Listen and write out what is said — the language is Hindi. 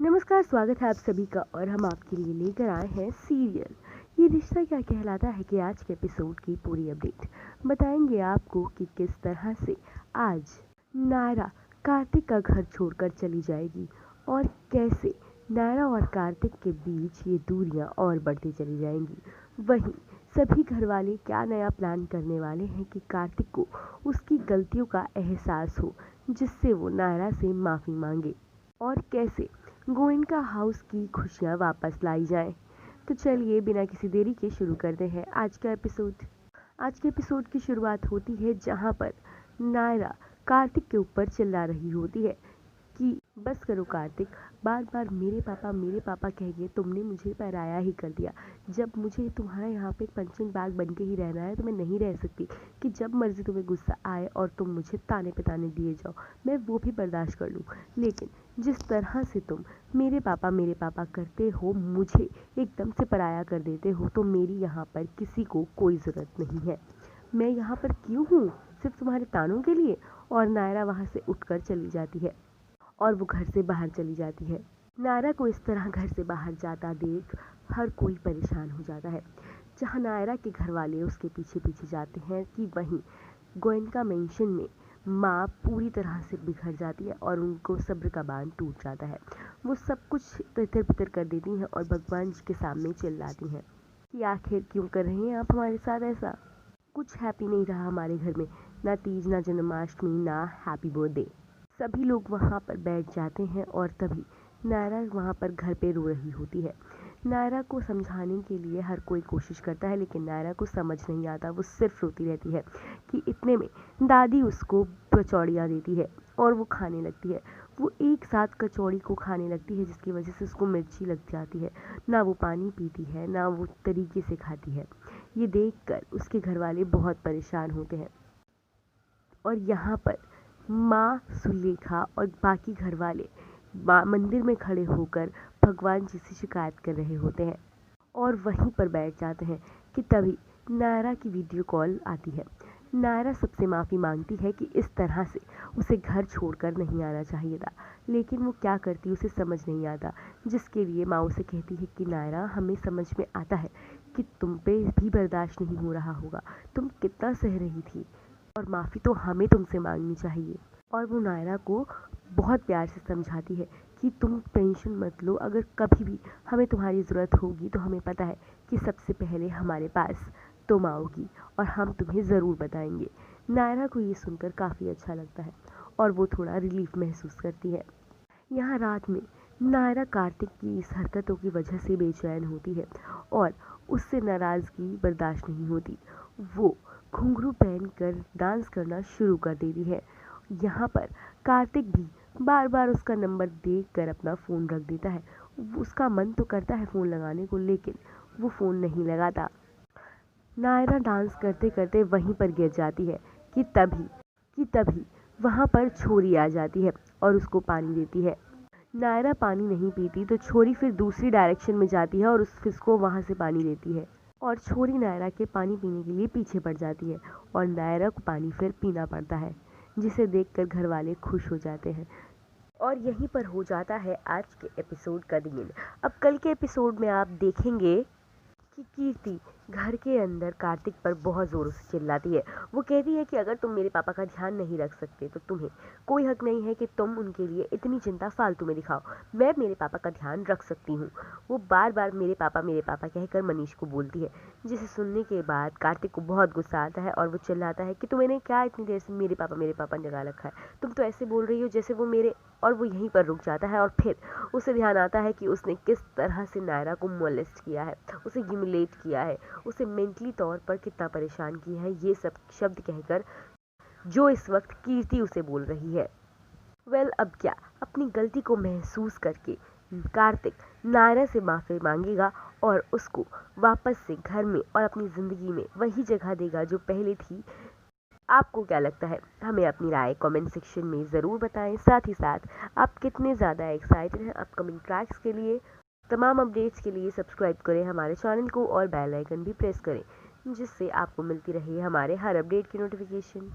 नमस्कार, स्वागत है आप सभी का और हम आपके लिए लेकर आए हैं सीरियल ये रिश्ता क्या कहलाता है कि आज के एपिसोड की पूरी अपडेट बताएंगे आपको कि किस तरह से आज नायरा कार्तिक का घर छोड़कर चली जाएगी और कैसे नायरा और कार्तिक के बीच ये दूरियां और बढ़ती चली जाएंगी। वहीं सभी घर वाले क्या नया प्लान करने वाले हैं कि कार्तिक को उसकी गलतियों का एहसास हो, जिससे वो नायरा से माफ़ी मांगे और कैसे गोयनका हाउस की खुशियाँ वापस लाई जाएं। तो चलिए बिना किसी देरी के शुरू करते हैं आज का एपिसोड। आज के एपिसोड की शुरुआत होती है जहाँ पर नायरा कार्तिक के ऊपर चिल्ला रही होती है कि बस करो कार्तिक, बार बार मेरे पापा कह के तुमने मुझे पराया ही कर दिया। जब मुझे तुम्हारे यहाँ पे पंचिंग बैग बन के ही रहना है तो मैं नहीं रह सकती कि जब मर्जी तुम्हें गुस्सा आए और तुम मुझे ताने पे ताने दिए जाओ, मैं वो भी बर्दाश्त कर लूँ। लेकिन जिस तरह से तुम मेरे पापा करते हो, मुझे एकदम से पराया कर देते हो, तो मेरी यहाँ पर किसी को कोई ज़रूरत नहीं है। मैं यहाँ पर क्यों हूँ? सिर्फ तुम्हारे तानों के लिए। और नायरा वहाँ से उठकर चली जाती है और वो घर से बाहर चली जाती है। नायरा को इस तरह घर से बाहर जाता देख हर कोई परेशान हो जाता है। जहाँ नायरा के घर वाले उसके पीछे पीछे जाते हैं कि वहीं गोयनका मेंशन में माँ पूरी तरह से बिखर जाती है और उनको सब्र का बांध टूट जाता है। वो सब कुछ तितर बितर कर देती हैं और भगवान जी के सामने चिल्लाती हैं कि आखिर क्यों कर रहे हैं आप हमारे साथ ऐसा। कुछ हैप्पी नहीं रहा हमारे घर में, ना तीज, ना जन्माष्टमी, ना हैप्पी बर्थडे। सभी लोग वहाँ पर बैठ जाते हैं और तभी नायरा वहाँ पर घर पे रो रही होती है। नायरा को समझाने के लिए हर कोई कोशिश करता है, लेकिन नायरा को समझ नहीं आता। वो सिर्फ रोती रहती है कि इतने में दादी उसको कचौड़ियाँ देती है और वो खाने लगती है। वो एक साथ कचौड़ी को खाने लगती है, जिसकी वजह से उसको मिर्ची लग जाती है। ना वो पानी पीती है, ना वो तरीके से खाती है। ये देखकर उसके घर वाले बहुत परेशान होते हैं और यहाँ पर माँ सुलेखा और बाकी घर वाले मंदिर में खड़े होकर भगवान जी से शिकायत कर रहे होते हैं और वहीं पर बैठ जाते हैं कि तभी नायरा की वीडियो कॉल आती है। नायरा सबसे माफ़ी मांगती है कि इस तरह से उसे घर छोड़कर नहीं आना चाहिए था, लेकिन वो क्या करती उसे समझ नहीं आता। जिसके लिए माँ उसे कहती है कि नायरा, हमें समझ में आता है कि तुम पे भी बर्दाश्त नहीं हो रहा होगा, तुम कितना सह रही थी और माफ़ी तो हमें तुमसे मांगनी चाहिए। और वो नायरा को बहुत प्यार से समझाती है कि तुम टेंशन मत लो, अगर कभी भी हमें तुम्हारी ज़रूरत होगी तो हमें पता है कि सबसे पहले हमारे पास तुम आओगी और हम तुम्हें ज़रूर बताएंगे। नायरा को ये सुनकर काफ़ी अच्छा लगता है और वो थोड़ा रिलीफ महसूस करती है। यहाँ रात में नायरा कार्तिक की इस हरकतों की वजह से बेचैन होती है और उससे नाराज़गी बर्दाश्त नहीं होती। वो घुंघरू पहनकर डांस करना शुरू कर देती है। यहाँ पर कार्तिक भी बार बार उसका नंबर देखकर अपना फ़ोन रख देता है। उसका मन तो करता है फ़ोन लगाने को, लेकिन वो फ़ोन नहीं लगाता। नायरा डांस करते करते वहीं पर गिर जाती है कि तभी वहाँ पर छोरी आ जाती है और उसको पानी देती है। नायरा पानी नहीं पीती तो छोरी फिर दूसरी डायरेक्शन में जाती है और उसको वहाँ से पानी देती है और छोरी नायरा के पानी पीने के लिए पीछे पड़ जाती है और नायरा को पानी फिर पीना पड़ता है, जिसे देखकर घर वाले खुश हो जाते हैं। और यहीं पर हो जाता है आज के एपिसोड का दिन। अब कल के एपिसोड में आप देखेंगे कि कीर्ति घर के अंदर कार्तिक पर बहुत ज़ोरों से चिल्लाती है। वो कहती है कि अगर तुम मेरे पापा का ध्यान नहीं रख सकते तो तुम्हें कोई हक नहीं है कि तुम उनके लिए इतनी चिंता फालतू में दिखाओ। मैं मेरे पापा का ध्यान रख सकती हूँ। वो बार बार मेरे पापा कहकर मनीष को बोलती है, जिसे सुनने के बाद कार्तिक को बहुत गुस्सा आता है और वो चिल्लाता है कि तुम्हें क्या इतनी देर से मेरे पापा लगा रखा है, तुम तो ऐसे बोल रही हो जैसे वो मेरे। और वो यहीं पर रुक जाता है और फिर उसे ध्यान आता है कि उसने किस तरह से नायरा को मोलेस्ट किया है, उसे ह्यूमिलेट किया है, उसे मेंटली तौर पर कितना परेशान किया है, ये सब शब्द कहकर जो इस वक्त कीर्ति उसे बोल रही है। अब क्या, अपनी गलती को महसूस करके कार्तिक नायरा से माफ़ी मांगेगा और उसको वापस से घर में और अपनी ज़िंदगी में वही जगह देगा जो पहले थी। आपको क्या लगता है? हमें अपनी राय कमेंट सेक्शन में ज़रूर बताएं। साथ ही साथ आप कितने ज़्यादा एक्साइटेड हैं अपकमिंग ट्रैक्स के लिए। तमाम अपडेट्स के लिए सब्सक्राइब करें हमारे चैनल को और बेल आइकन भी प्रेस करें, जिससे आपको मिलती रहे हमारे हर अपडेट की नोटिफिकेशन।